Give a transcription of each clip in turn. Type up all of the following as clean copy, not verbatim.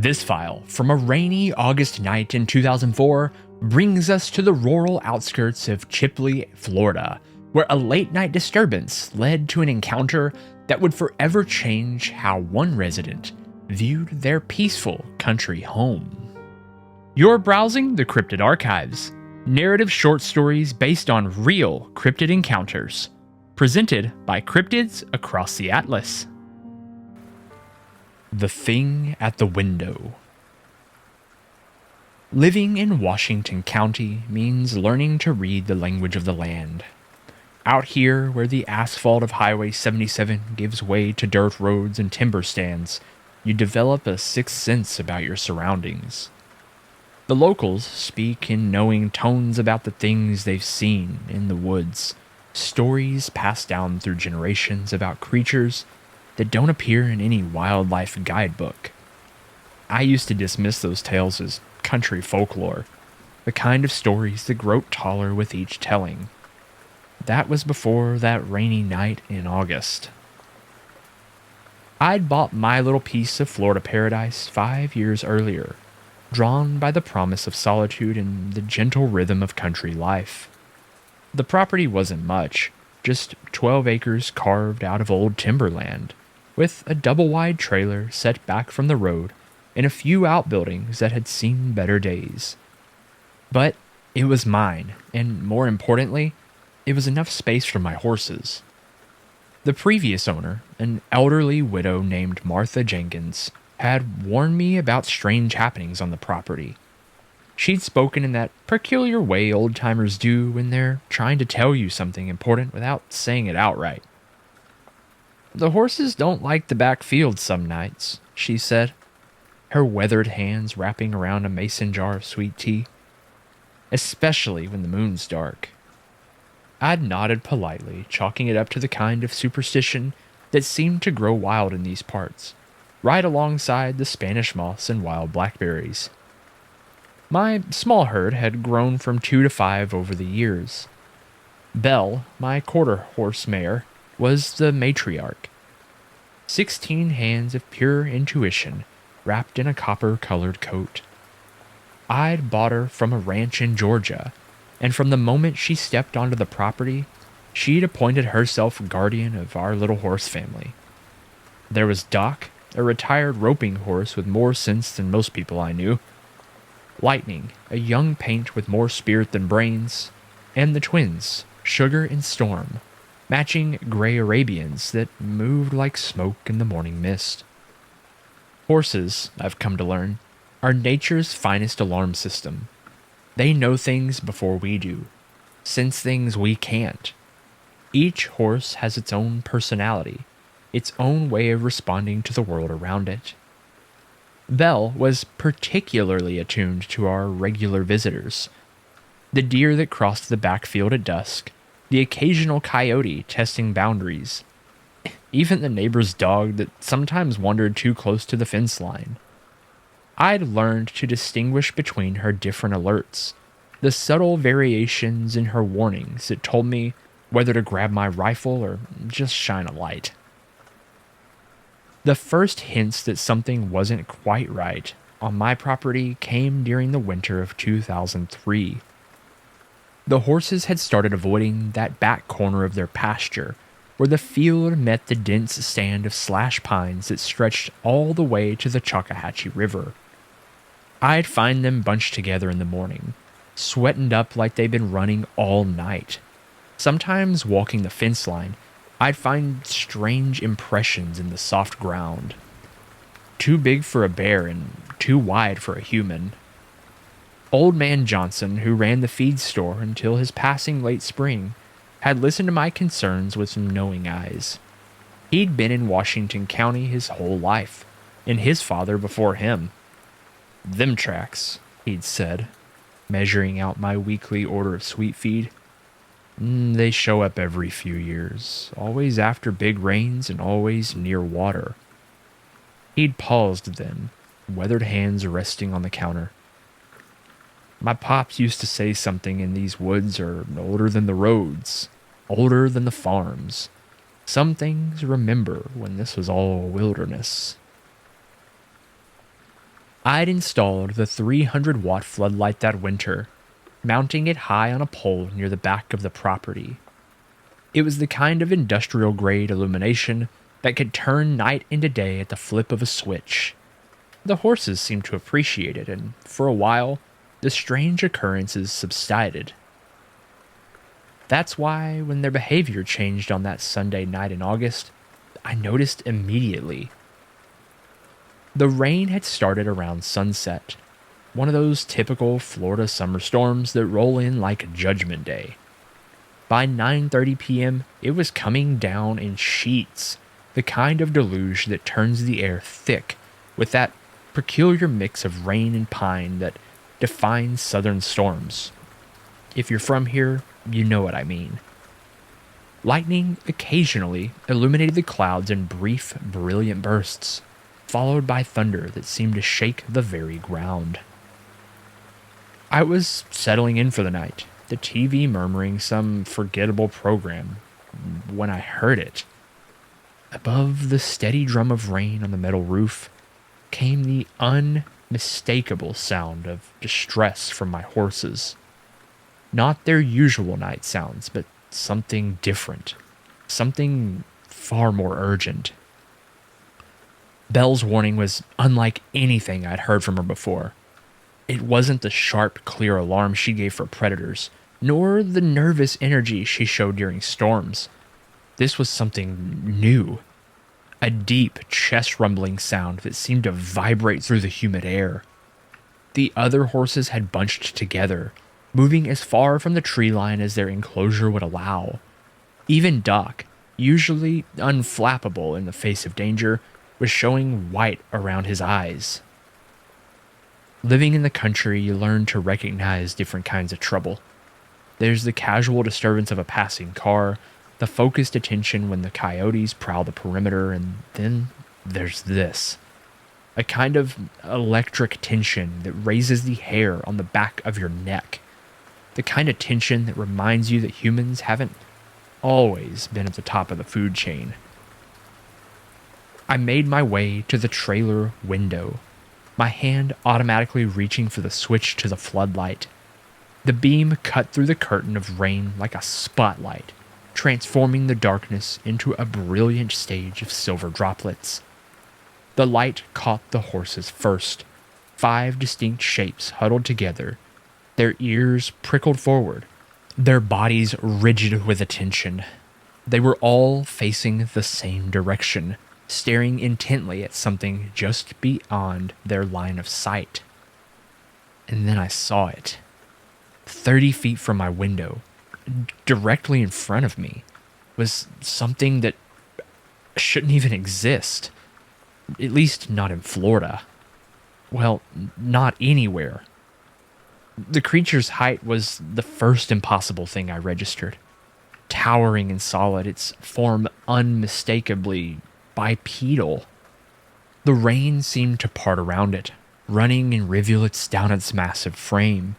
This file, from a rainy August night in 2004, brings us to the rural outskirts of Chipley, Florida, where a late-night disturbance led to an encounter that would forever change how one resident viewed their peaceful country home. You're browsing the Cryptid Archives, narrative short stories based on real cryptid encounters, presented by Cryptids Across the Atlas. The Thing at the Window. Living in Washington County means learning to read the language of the land. Out here, where the asphalt of Highway 77 gives way to dirt roads and timber stands, you develop a sixth sense about your surroundings. The locals speak in knowing tones about the things they've seen in the woods, stories passed down through generations about creatures that don't appear in any wildlife guidebook. I used to dismiss those tales as country folklore, the kind of stories that grow taller with each telling. That was before that rainy night in August. I'd bought my little piece of Florida paradise 5 years earlier, drawn by the promise of solitude and the gentle rhythm of country life. The property wasn't much, just 12 acres carved out of old timberland, with a double-wide trailer set back from the road and a few outbuildings that had seen better days. But it was mine, and more importantly, it was enough space for my horses. The previous owner, an elderly widow named Martha Jenkins, had warned me about strange happenings on the property. She'd spoken in that peculiar way old-timers do when they're trying to tell you something important without saying it outright. "The horses don't like the back field some nights," she said, her weathered hands wrapping around a mason jar of sweet tea. "Especially when the moon's dark." I'd nodded politely, chalking it up to the kind of superstition that seemed to grow wild in these parts, right alongside the Spanish moss and wild blackberries. My small herd had grown from 2 to 5 over the years. Belle, my quarter-horse mare, was the matriarch. 16 hands of pure intuition wrapped in a copper-colored coat. I'd bought her from a ranch in Georgia, and from the moment she stepped onto the property, she'd appointed herself guardian of our little horse family. There was Doc, a retired roping horse with more sense than most people I knew. Lightning, a young paint with more spirit than brains. And the twins, Sugar and Storm, matching gray Arabians that moved like smoke in the morning mist. Horses, I've come to learn, are nature's finest alarm system. They know things before we do, sense things we can't. Each horse has its own personality, its own way of responding to the world around it. Belle was particularly attuned to our regular visitors. The deer that crossed the backfield at dusk, the occasional coyote testing boundaries, even the neighbor's dog that sometimes wandered too close to the fence line. I'd learned to distinguish between her different alerts, the subtle variations in her warnings that told me whether to grab my rifle or just shine a light. The first hints that something wasn't quite right on my property came during the winter of 2003. The horses had started avoiding that back corner of their pasture, where the field met the dense stand of slash pines that stretched all the way to the Chattahoochee River. I'd find them bunched together in the morning, sweating up like they'd been running all night. Sometimes walking the fence line, I'd find strange impressions in the soft ground. Too big for a bear and too wide for a human. Old Man Johnson, who ran the feed store until his passing late spring, had listened to my concerns with some knowing eyes. He'd been in Washington County his whole life, and his father before him. "Them tracks," he'd said, measuring out my weekly order of sweet feed. "They show up every few years, always after big rains and always near water." He'd paused then, weathered hands resting on the counter. "My pops used to say something in these woods are older than the roads, older than the farms. Some things remember when this was all wilderness." I'd installed the 300-watt floodlight that winter, mounting it high on a pole near the back of the property. It was the kind of industrial-grade illumination that could turn night into day at the flip of a switch. The horses seemed to appreciate it, and for a while, the strange occurrences subsided. That's why, when their behavior changed on that Sunday night in August, I noticed immediately. The rain had started around sunset, one of those typical Florida summer storms that roll in like Judgment Day. By 9:30 p.m., it was coming down in sheets, the kind of deluge that turns the air thick with that peculiar mix of rain and pine that defines southern storms. If you're from here, you know what I mean. Lightning occasionally illuminated the clouds in brief, brilliant bursts, followed by thunder that seemed to shake the very ground. I was settling in for the night, the TV murmuring some forgettable program, when I heard it. Above the steady drum of rain on the metal roof came the unmistakable sound of distress from my horses. Not their usual night sounds, but something different, something far more urgent. Belle's warning was unlike anything I'd heard from her before. It wasn't the sharp, clear alarm she gave for predators, nor the nervous energy she showed during storms. This was something new. A deep, chest-rumbling sound that seemed to vibrate through the humid air. The other horses had bunched together, moving as far from the tree line as their enclosure would allow. Even Doc, usually unflappable in the face of danger, was showing white around his eyes. Living in the country, you learn to recognize different kinds of trouble. There's the casual disturbance of a passing car, the focused attention when the coyotes prowl the perimeter, and then there's this. A kind of electric tension that raises the hair on the back of your neck. The kind of tension that reminds you that humans haven't always been at the top of the food chain. I made my way to the trailer window, my hand automatically reaching for the switch to the floodlight. The beam cut through the curtain of rain like a spotlight, transforming the darkness into a brilliant stage of silver droplets. The light caught the horses first, 5 distinct shapes huddled together, their ears prickled forward, their bodies rigid with attention. They were all facing the same direction, staring intently at something just beyond their line of sight. And then I saw it. 30 feet from my window, directly in front of me, was something that shouldn't even exist. At least not in Florida. Well, not anywhere. The creature's height was the first impossible thing I registered. Towering and solid, its form unmistakably bipedal. The rain seemed to part around it, running in rivulets down its massive frame,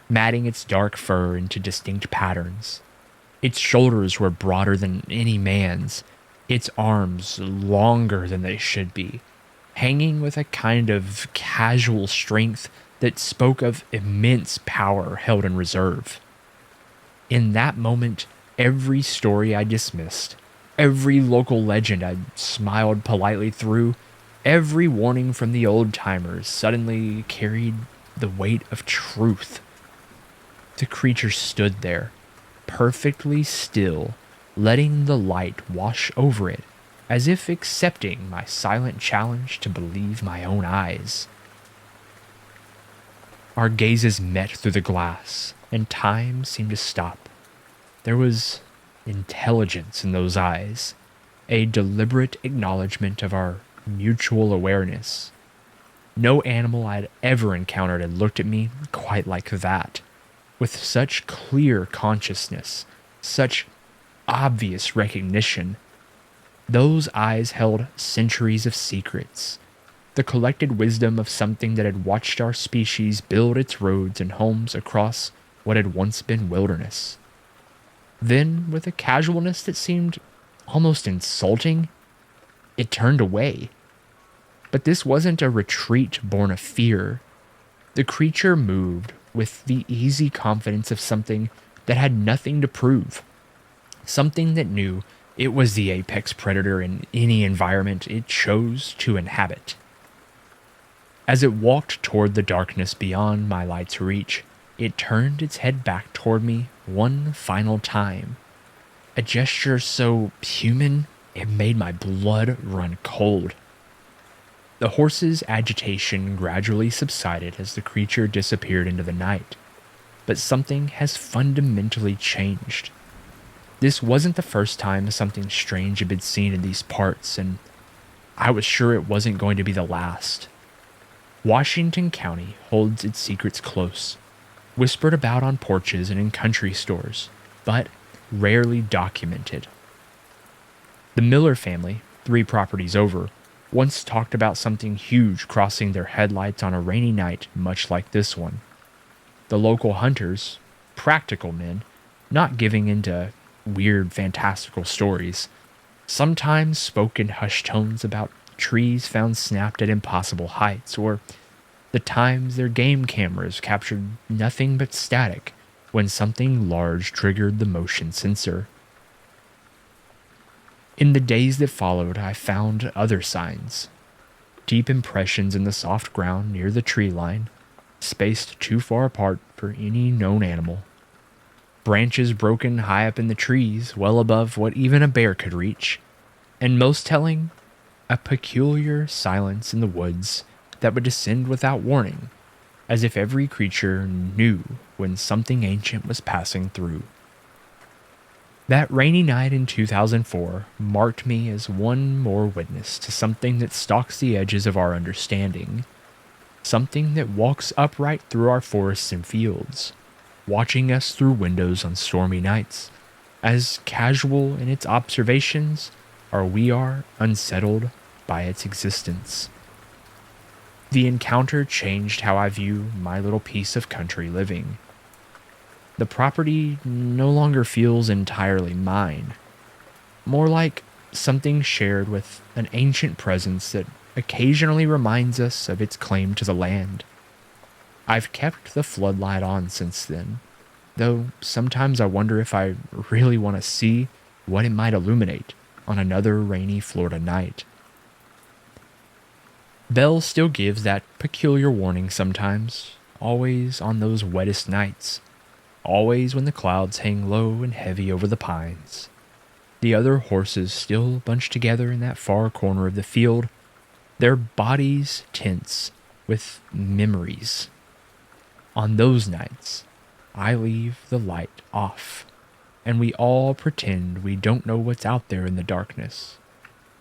matting its dark fur into distinct patterns. Its shoulders were broader than any man's, its arms longer than they should be, hanging with a kind of casual strength that spoke of immense power held in reserve. In that moment, every story I dismissed, every local legend I smiled politely through, every warning from the old-timers suddenly carried the weight of truth. The creature stood there, perfectly still, letting the light wash over it, as if accepting my silent challenge to believe my own eyes. Our gazes met through the glass, and time seemed to stop. There was intelligence in those eyes, a deliberate acknowledgement of our mutual awareness. No animal I'd ever encountered had looked at me quite like that, with such clear consciousness, such obvious recognition. Those eyes held centuries of secrets, the collected wisdom of something that had watched our species build its roads and homes across what had once been wilderness. Then, with a casualness that seemed almost insulting, it turned away. But this wasn't a retreat born of fear. The creature moved with the easy confidence of something that had nothing to prove, something that knew it was the apex predator in any environment it chose to inhabit. As it walked toward the darkness beyond my light's reach, it turned its head back toward me one final time. A gesture so human, it made my blood run cold. The horse's agitation gradually subsided as the creature disappeared into the night, but something has fundamentally changed. This wasn't the first time something strange had been seen in these parts, and I was sure it wasn't going to be the last. Washington County holds its secrets close, whispered about on porches and in country stores, but rarely documented. The Miller family, 3 properties over, once talked about something huge crossing their headlights on a rainy night much like this one. The local hunters, practical men, not giving into weird fantastical stories, sometimes spoke in hushed tones about trees found snapped at impossible heights, or the times their game cameras captured nothing but static when something large triggered the motion sensor. In the days that followed, I found other signs. Deep impressions in the soft ground near the tree line, spaced too far apart for any known animal. Branches broken high up in the trees, well above what even a bear could reach. And most telling, a peculiar silence in the woods that would descend without warning, as if every creature knew when something ancient was passing through. That rainy night in 2004 marked me as one more witness to something that stalks the edges of our understanding, something that walks upright through our forests and fields, watching us through windows on stormy nights, as casual in its observations as we are unsettled by its existence. The encounter changed how I view my little piece of country living. The property no longer feels entirely mine, more like something shared with an ancient presence that occasionally reminds us of its claim to the land. I've kept the floodlight on since then, though sometimes I wonder if I really want to see what it might illuminate on another rainy Florida night. Bell still gives that peculiar warning sometimes, always on those wettest nights. Always when the clouds hang low and heavy over the pines. The other horses still bunched together in that far corner of the field, their bodies tense with memories. On those nights, I leave the light off, and we all pretend we don't know what's out there in the darkness,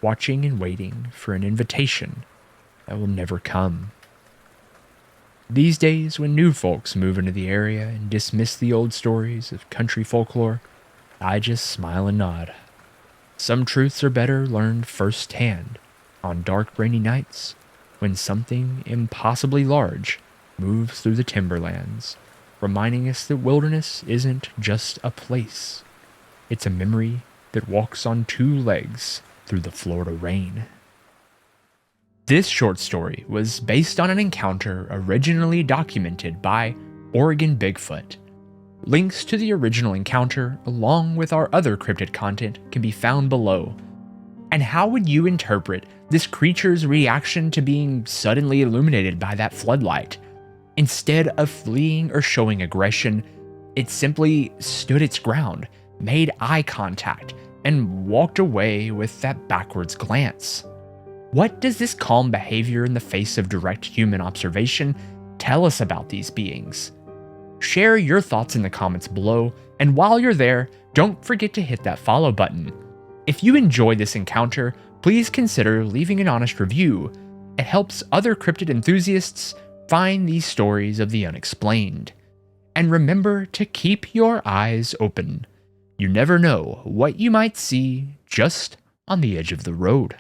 watching and waiting for an invitation that will never come. These days, when new folks move into the area and dismiss the old stories of country folklore, I just smile and nod. Some truths are better learned firsthand on dark, rainy nights when something impossibly large moves through the timberlands, reminding us that wilderness isn't just a place. It's a memory that walks on 2 legs through the Florida rain. This short story was based on an encounter originally documented by Oregon Bigfoot. Links to the original encounter, along with our other cryptid content, can be found below. And how would you interpret this creature's reaction to being suddenly illuminated by that floodlight? Instead of fleeing or showing aggression, it simply stood its ground, made eye contact, and walked away with that backwards glance. What does this calm behavior in the face of direct human observation tell us about these beings? Share your thoughts in the comments below, and while you're there, don't forget to hit that follow button. If you enjoy this encounter, please consider leaving an honest review. It helps other cryptid enthusiasts find these stories of the unexplained. And remember to keep your eyes open. You never know what you might see just on the edge of the road.